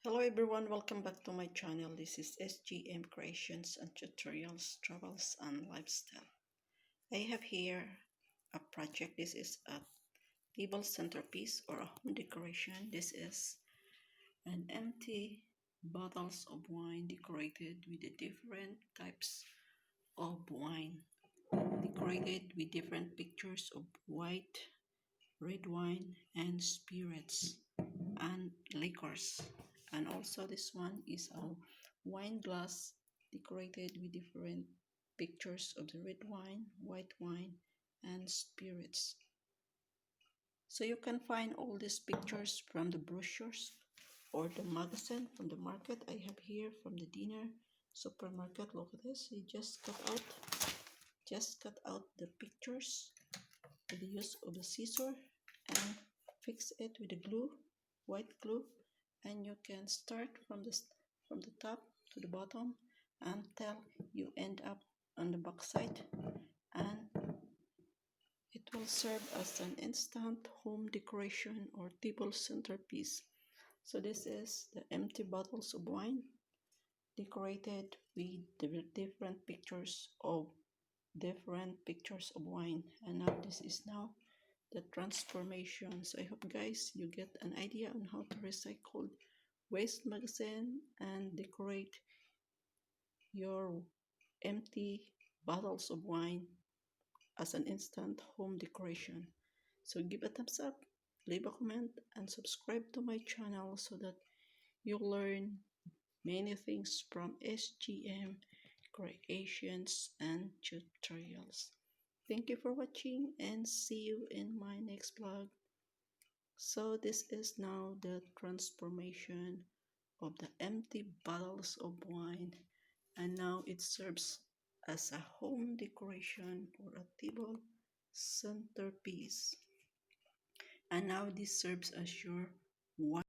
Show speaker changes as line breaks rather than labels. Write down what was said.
Hello everyone, welcome back to my channel. This is SGM Creations and Tutorials, Travels and Lifestyle. I have here a project. This is a table centerpiece or a home decoration. This is an empty bottles of wine decorated with the different types of wine. Decorated with different pictures of white, red wine and spirits and liquors. And also this one is a wine glass decorated with different pictures of the red wine, white wine and spirits. So you can find all these pictures from the brochures or the magazine from the market. I have here from the dinner supermarket. Look at this. You just cut out the pictures with the use of the scissor and fix it with the glue, white glue, and you can start from the top to the bottom until you end up on the back side, and it will serve as an instant home decoration or table centerpiece. So this is the empty bottles of wine decorated with the different pictures of wine, and now this is now the transformation. So I hope guys you get an idea on how to recycle waste magazine and decorate your empty bottles of wine as an instant home decoration. So give a thumbs up, leave a comment and subscribe to my channel so that you learn many things from SGM Creations and Tutorials. Thank you for watching and see you in my next vlog. So this is now the transformation of the empty bottles of wine, and now it serves as a home decoration or a table centerpiece. And now this serves as your wine